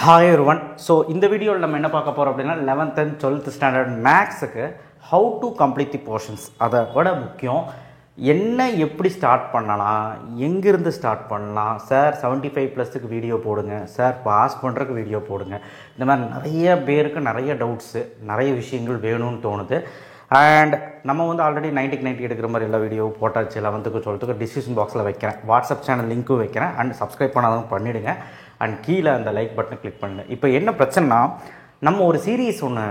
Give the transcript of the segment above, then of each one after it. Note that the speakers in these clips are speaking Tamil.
Hi everyone. So இந்த வீடியோவில் நம்ம என்ன பார்க்க போகிறோம் அப்படின்னா 11th and 12th ஸ்டாண்டர்ட் மேக்ஸுக்கு how to complete the portions. அதை விட முக்கியம் என்ன எப்படி ஸ்டார்ட் பண்ணலாம், எங்கேருந்து ஸ்டார்ட் பண்ணலாம், சார் 75+க்கு வீடியோ போடுங்க, சார் பாஸ் பண்ணுறதுக்கு வீடியோ போடுங்க. இந்த மாதிரி நிறைய பேருக்கு நிறைய டவுட்ஸு, நிறைய விஷயங்கள் வேணும்னு தோணுது. அண்ட் நம்ம வந்து ஆல்ரெடி 90 எடுக்கிற மாதிரி எல்லா வீடியோ போட்டாச்சு. 11க்கு 12க்கு டிஸ்கிரிப்ஷன் பாக்ஸில் வைக்கிறேன், வாட்ஸ்அப் சேனல் லிங்க்கும் வைக்கிறேன். அண்ட் சப்ஸ்கிரைப் பண்ணாதவங்க பண்ணிவிடுங்க. அண்ட் கீழே அந்த லைக் பட்டனை கிளிக் பண்ணுங்கள். இப்போ என்ன பிரச்சனைனா, நம்ம ஒரு சீரீஸ் ஒன்று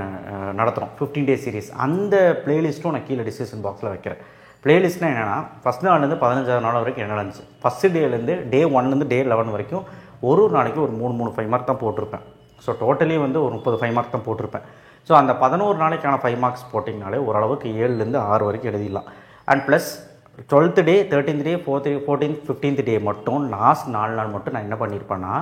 நடத்துகிறோம், 15 days சீரீஸ். அந்த பிளேலிஸ்ட்டும் நான் கீழே டிஸ்கிரிப்ஷன் பாக்ஸில் வைக்கிறேன். பிளேலிஸ்ட்னால் என்னென்னா, ஃபஸ்ட் நாள்லேருந்து 15வது நாள் வரைக்கும் என்ன நடந்துச்சு, ஃபஸ்ட்டு டேலேருந்து டே 1லேருந்து டே 11 வரைக்கும் ஒரு நாளைக்கு ஒரு 3 5 மார்க் தான் போட்டிருப்பேன். ஸோ டோட்டலி வந்து ஒரு 30 5 மார்க் தான் போட்டிருப்பேன். ஸோ அந்த 11 நாளைக்கான 5 மார்க்ஸ் போட்டிங்கனாலே ஓரளவுக்கு 7லேருந்து 6 வரைக்கும் எழுதிடலாம். And plus 12th day, 13th day, 14th 15th டே மட்டும் லாஸ்ட் 4 நாள் மட்டும் நான் என்ன பண்ணியிருப்பேன்னா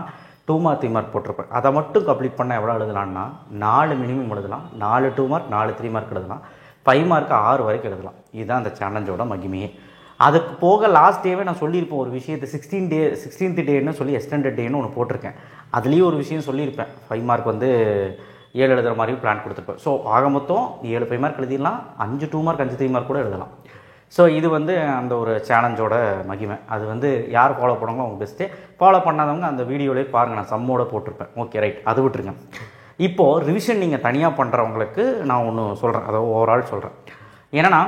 2 மார்க் 3 மார்க் போட்டிருப்பேன். அதை மட்டும் கம்ப்ளீட் பண்ண எவ்வளோ எழுதலான்னா 4 மினிமம் எழுதலாம், 4 2 மார்க் 4 3 மார்க் எழுதலாம், 5 மார்க்கு 6 வரைக்கும் எழுதலாம். இதுதான் அந்த சேலஞ்சோட மகிமையே. அதுக்கு போக லாஸ்ட் டேவே நான் சொல்லியிருப்பேன் ஒரு விஷயத்தை, 16th டேன்னு சொல்லி எக்ஸ்டெண்டட் டேன்னு ஒன்று போட்டிருக்கேன். அதுலேயும் ஒரு விஷயம் சொல்லியிருப்பேன், 5 மார்க் வந்து 7 எழுதுகிற மாதிரி பிளான் கொடுத்துருப்பேன். ஸோ ஆக மொத்தம் 7 5 மார்க் எழுதிடலாம், 5 2 மார்க் 5 3 மார்க் கூட எழுதலாம். ஸோ இது வந்து அந்த ஒரு சேலஞ்சோட மகிமை. அது வந்து யார் ஃபாலோ பண்ணுவாங்களோ அவங்க பெஸ்ட்டு, ஃபாலோ பண்ணாதவங்க அந்த வீடியோலேயே பாருங்கள், நான் சம்மோட போட்டிருப்பேன். ஓகே ரைட், அது விட்டுருங்க. இப்போது ரிவிஷன் நீங்கள் தனியாக பண்ணுறவங்களுக்கு நான் ஒன்று சொல்கிறேன், அதாவது ஓவரால் சொல்கிறேன். ஏன்னா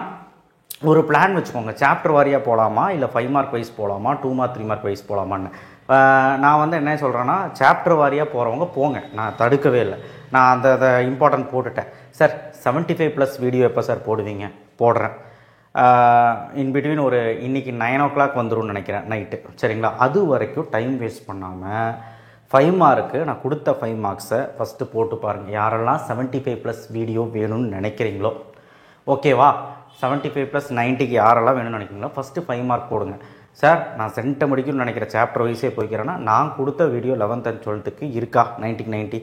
ஒரு பிளான் வச்சுக்கோங்க, சாப்டர் வாரியாக போகலாமா இல்லை 5 மார்க் வைஸ் போகலாமா, 2 மார்க் 3 மார்க் வைஸ் போகலாமான்னு. நான் வந்து என்ன சொல்கிறேன்னா, சாப்டர் வாரியாக போகிறவங்க போங்க, நான் தடுக்கவே இல்லை. நான் அந்த இம்பார்ட்டன்ட் போட்டுட்டேன். சார் 75+ வீடியோ எப்போ சார் போடுவீங்க? போடுறேன். இன் பிட்வீன் ஒரு இன்றைக்கி 9 o'clock வந்துடும் நினைக்கிறேன் நைட்டு, சரிங்களா? அது வரைக்கும் டைம் வேஸ்ட் பண்ணாமல் 5 மார்க்கு நான் கொடுத்த 5 மார்க்ஸை ஃபஸ்ட்டு போட்டு பாருங்கள். யாரெல்லாம் 75+ வீடியோ வேணும்னு நினைக்கிறீங்களோ, ஓகேவா? 75+ 90க்கு யாரெல்லாம் வேணும்னு நினைக்கிறீங்களோ ஃபஸ்ட்டு 5 மார்க் போடுங்க. சார் நான் சென்டம் முடிக்கணும்னு நினைக்கிற சாப்டர் வைஸே போய்க்கிறேன்னா நான் கொடுத்த வீடியோ 11th and 12க்கு இருக்கா 90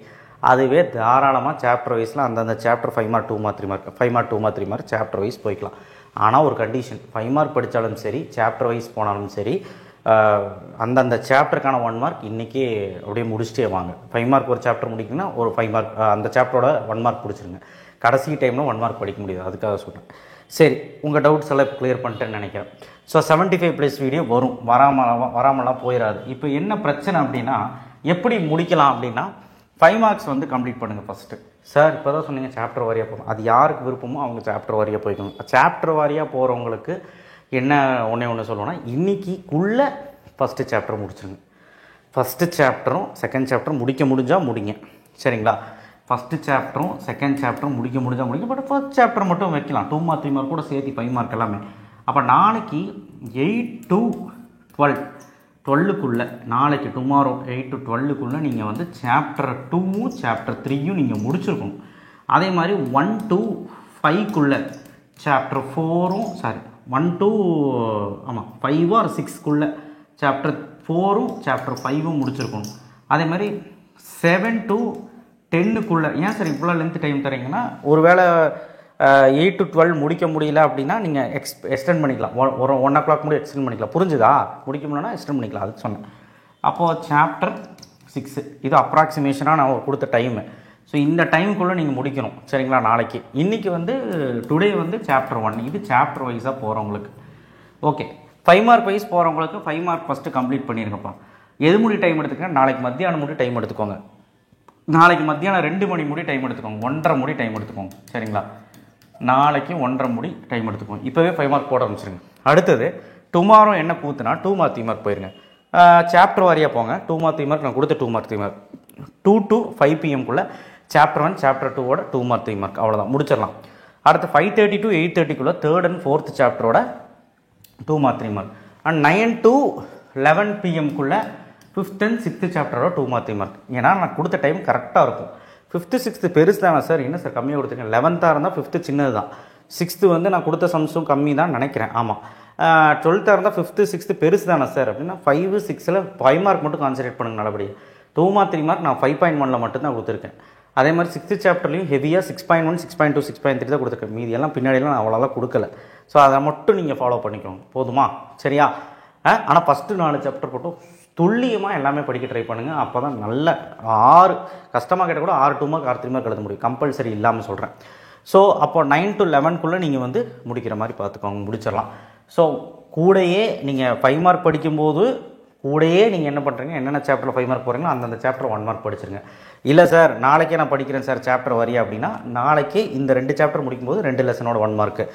அதுவே தாராளமாக சாப்டர் வைஸில் அந்தந்த chapter 5 mark 2 mark 3 mark 5 mark 2 mark 3 mark chapter wise போய்க்கலாம். ஆனால் ஒரு கண்டிஷன், 5 மார்க் படித்தாலும் சரி, சாப்டர் வைஸ் போனாலும் சரி, அந்தந்த சாப்டருக்கான 1 மார்க் இன்றைக்கே அப்படியே முடிச்சுட்டே வாங்க. 5 மார்க் ஒரு சாப்டர் முடிக்கணும்னா ஒரு 5 மார்க் அந்த சாப்டரோட 1 மார்க் பிடிச்சிருங்க. கடைசி டைமில் 1 மார்க் படிக்க முடியாது, அதுக்காக சொல்கிறேன். சரி, உங்கள் டவுட்ஸ் எல்லாம் கிளியர் பண்ணிட்டேன்னு நினைக்கிறேன். ஸோ 75+ வீடியோ வரும், வராமலாம் போயிடாது. இப்போ என்ன பிரச்சனை அப்படின்னா, எப்படி முடிக்கலாம் அப்படின்னா 5 மார்க்ஸ் வந்து கம்ப்ளீட் பண்ணுங்கள் ஃபஸ்ட்டு. சார் இப்போ தான் சொன்னீங்க சாப்டர் வாரியாக போகணும், அது யாருக்கு விருப்பமோ அவங்க சாப்டர் வாரியாக போய்க்கணும். சாப்டர் வாரியாக போகிறவங்களுக்கு என்ன ஒன்று சொல்லுவோன்னா, இன்றைக்கிக்குள்ளே ஃபஸ்ட்டு சாப்டர் முடிச்சுருங்க. ஃபஸ்ட்டு சாப்டரும் செகண்ட் சாப்டரும் முடிக்க முடிஞ்சால் முடிங்க, சரிங்களா? ஃபஸ்ட்டு சாப்டரும் செகண்ட் சாப்டரும் முடிக்க முடிஞ்சால் முடிங்க. பட் ஃபஸ்ட் சாப்டர் மட்டும் வைக்கலாம், 2 மார்க் 3 மார்க் கூட சேர்த்து 5 மார்க் எல்லாமே. அப்போ நாளைக்கு 8 to 12க்குள்ளே, நாளைக்கு டுமாரோ 8 to 12க்குள்ளே நீங்கள் வந்து சாப்டர் 2வும் சாப்டர் 3யும் நீங்கள் முடிச்சிருக்கணும். அதே மாதிரி 1 to 5க்குள்ளே சாப்டர் 4ம் 5 or 6க்குள்ளே சாப்டர் 4ம் சாப்டர் 5ம் முடிச்சிருக்கணும். அதே மாதிரி 7 to 10க்குள்ளே. ஏன் சார் இவ்வளோ லென்த் டைம் தரீங்கன்னா, ஒரு வேளை 8 to 12 முடிக்க முடியல அப்படின்னா நீங்கள் எக்ஸ்டெண்ட் பண்ணிக்கலாம், ஒரு 1 o'clock முடிய எக்ஸ்டெண்ட் பண்ணிக்கலாம். புரிஞ்சுதா? முடிக்க முடியலன்னா எக்ஸ்டெண்ட் பண்ணிக்கலாம், அதுக்கு சொன்னேன். அப்போது சாப்டர் 6 இது அப்ராக்சிமேஷனாக நான் கொடுத்த டைமு. ஸோ இந்த டைமுக்குள்ளே நீங்கள் முடிக்கணும், சரிங்களா? நாளைக்கு இன்றைக்கி வந்து டுடே வந்து சாப்டர் 1, இது சாப்டர் வைஸாக போகிறவங்களுக்கு. ஓகே, 5 மார்க் வைஸ் போகிறவங்களுக்கு 5 மார்க் ஃபஸ்ட்டு கம்ப்ளீட் பண்ணியிருக்கப்பா. எது முடி டைம் எடுத்துக்கங்க, நாளைக்கு மத்தியானம் முடி டைம் எடுத்துக்கோங்க, நாளைக்கு மத்தியானம் 2 மணி முடி டைம் எடுத்துக்கோங்க, 1:30 முடி டைம் எடுத்துக்கோங்க, சரிங்களா? நாளைக்கு 1:30 முடி டைம் எடுத்துக்கோங்க. இப்போவே 5 மார்க் போட ஆரம்பிச்சிருங்க. அடுத்தது டுமாரோ என்ன கூத்துனா 2 மார்க் 3 மார்க் போயிருங்க. சாப்டர் வாரியாக போங்க. 2 மார்க் 3 மார்க் நான் கொடுத்த 2 mark 3 mark 2 to 5 PM chapter 1 chapter 2வோட 2 மார்க் 3 மார்க் அவ்வளோதான், முடிச்சிடலாம். அடுத்து 5:30 to 8:30 3rd and 4th சாப்டரோட 2 mark 3 mark. And 9 to 11 PM 5th and 6th சாப்டரோட 2 மார்க் 3 மார்க். ஏன்னா நான் கொடுத்த டைம் கரெக்டாக இருக்கும். 5th 6th பெருசு தானே சார், என்ன சார் கம்மியாக கொடுத்துருக்கேன்? 11th இருந்தால் 5th சின்னது தான், 6th வந்து நான் கொடுத்த சம்ஸும் கம்மி தான் நினைக்கிறேன். ஆமாம், 12th இருந்தால் 5th 6th பெருசு தானே சார் அப்படின்னா 5 6ல் 5 மார்க் மட்டும் கான்சன்ட்ரேட் பண்ணுங்க நல்லபடியாக. 2 மார்க் 3 மார்க் நான் 5.1ல் மட்டும்தான் கொடுத்துருக்கேன். அதே மாதிரி 6th சாப்டர்லையும் ஹெவியாக 6.1 6.2 6.3 தான் கொடுத்துருக்கேன். மீதி எல்லாம் பின்னாடியெல்லாம் நான் அவ்வளோலாம் கொடுக்கல. ஸோ அதை மட்டும் நீங்கள் ஃபாலோ பண்ணிக்கோங்க, போதுமா? சரியா? ஆனால் ஃபஸ்ட்டு 4 சாப்டர் மட்டும் துல்லியமாக எல்லாமே படிக்க ட்ரை பண்ணுங்கள். அப்போ தான் நல்ல 6 கஷ்டமாக கேட்டால் கூட 6 2 மார்க் 6 3 மார்க் எழுத முடியும், கம்பல்சரி இல்லாமல் சொல்கிறேன். ஸோ அப்போ 9 to 11க்குள்ளே நீங்கள் வந்து முடிக்கிற மாதிரி பார்த்துக்கோங்க, முடிச்சிடலாம். ஸோ கூடையே நீங்கள் 5 மார்க் படிக்கும்போது கூடையே நீங்கள் என்ன பண்ணுறீங்க, என்னென்ன சாப்டரில் 5 மார்க் போகிறீங்களோ அந்தந்த சாப்டர் 1 மார்க் படிச்சிருங்க. இல்லை சார் நாளைக்கே நான் படிக்கிறேன் சார் சாப்டர் வரியா அப்படின்னா, நாளைக்கு இந்த 2 சாப்டர் முடிக்கும்போது 2 லெசனோட 1 மார்க்கு,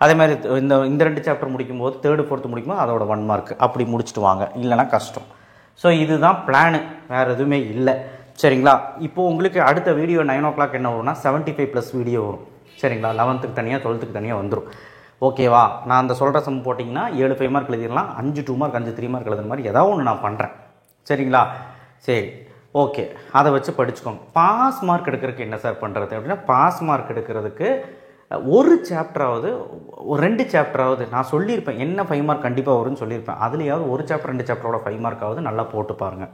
அதேமாதிரி இந்த 2 சாப்டர் முடிக்கும்போது 3rd 4th முடிக்கும்போது அதோட 1 மார்க், அப்படி முடிச்சுட்டு வாங்க, இல்லைனா கஷ்டம். ஸோ இதுதான் பிளானு, வேறு எதுவுமே இல்லை. சரிங்களா? இப்போது உங்களுக்கு அடுத்த வீடியோ 9 o'clock என்ன வரும்னா 75+ வீடியோ வரும். சரிங்களா? 11th தனியாக 12th தனியாக வந்துடும். ஓகேவா? நான் அந்த சொல்கிற சம் போட்டிங்கன்னா 7 5 மார்க் எழுதிடலாம், 5 2 மார்க் 5 3 மார்க் எழுதுற மாதிரி ஏதாவது ஒன்று நான் பண்ணுறேன். சரிங்களா? சரி, ஓகே, அதை வச்சு படிச்சுக்கோங்க. பாஸ் மார்க் எடுக்கிறதுக்கு என்ன சார் பண்ணுறது அப்படின்னா, பாஸ் மார்க் எடுக்கிறதுக்கு ஒரு சாப்டராவது 2 சாப்டராவது நான் சொல்லியிருப்பேன், என்ன 5 மார்க் கண்டிப்பாக வரும்னு சொல்லியிருப்பேன். அதுலேயாவது ஒரு சாப்டர் 2 சாப்டரோட 5 மார்க்காவது நல்லா போட்டு பாருங்கள்.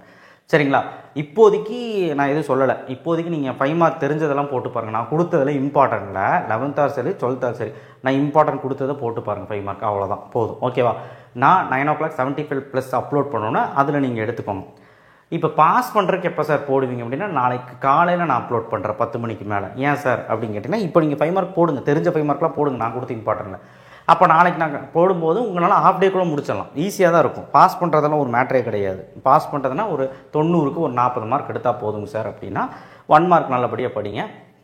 சரிங்களா? இப்போதைக்கு நான் எதுவும் சொல்லலை, இப்போதைக்கு நீங்கள் 5 மார்க் தெரிஞ்சதெல்லாம் போட்டு பாருங்கள். நான் கொடுத்ததில் இம்பார்ட்டன்ட்டில் 11th சரி 12th சரி நான் இம்பார்ட்டன்ட் கொடுத்ததை போட்டு பாருங்கள், 5 மார்க் அவ்வளோதான் போதும். ஓகேவா? நான் 9 o'clock 75+ அப்லோட் பண்ணோன்னா அதில் நீங்கள் எடுத்துக்கோங்க. இப்போ பாஸ் பண்ணுறதுக்கு எப்போ சார் போடுவீங்க அப்படின்னா, நாளைக்கு காலையில் நான் அப்லோட் பண்ணுறேன் 10 மணிக்கு மேலே. ஏன் சார் அப்படின்னு கேட்டிங்கன்னா, இப்போ நீங்கள் 5 மார்க் போடுங்க, தெரிஞ்ச 5 மார்க்லாம் போடுங்க, நான் கொடுத்த இம்பார்ட்டன்ட்டில். அப்போ நாளைக்கு நாங்கள் போடும்போது உங்களால் ஹாஃப் டே கூட முடிச்சிடலாம், ஈஸியாக தான் இருக்கும். பாஸ் பண்ணுறதெல்லாம் ஒரு மேட்டரே கிடையாது. பாஸ் பண்ணுறதுனா ஒரு 90க்கு ஒரு 40 மார்க் எடுத்தால் போதுங்க சார் அப்படின்னா 1 மார்க் நல்லபடியாக படிங்க.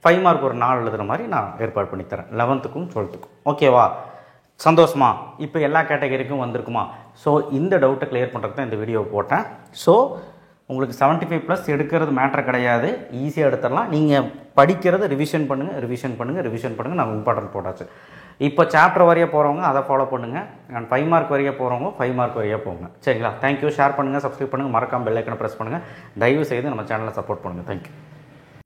5 மார்க் ஒரு 4 எழுதுகிற மாதிரி நான் ஏற்பாடு பண்ணித்தரேன் 11th 12th. ஓகேவா? சந்தோஷமா? இப்போ எல்லா கேட்டகரிக்கும் வந்திருக்குமா? ஸோ இந்த டவுட்டை கிளியர் பண்ணுறதுக்கு தான் இந்த வீடியோ போட்டேன். ஸோ உங்களுக்கு 75+ எடுக்கிறது மேட்ரு கிடையாது, ஈஸியாக எடுத்துடலாம். நீங்கள் படிக்கிறத ரிவிஷன் பண்ணுங்கள். நம்ம இம்பார்ட்டன்ட் போட்டாச்சு. இப்போ சாப்டர் வரைய போகிறவங்க அதை ஃபாலோ பண்ணுங்கள். அண்ட் 5 மார்க் வரைய போகிறவங்க 5 மார்க் வரைய போங்க. சரிங்களா? தேங்க்யூ. ஷேர் பண்ணுங்கள், சப்ஸ்கிரைப் பண்ணுங்கள், மறக்காமல் பெல் ஐக்கனை ப்ரெஸ் பண்ணுங்கள். தயவு செய்து நம்ம சேனலை சப்போர்ட் பண்ணுங்கள். தேங்க்யூ.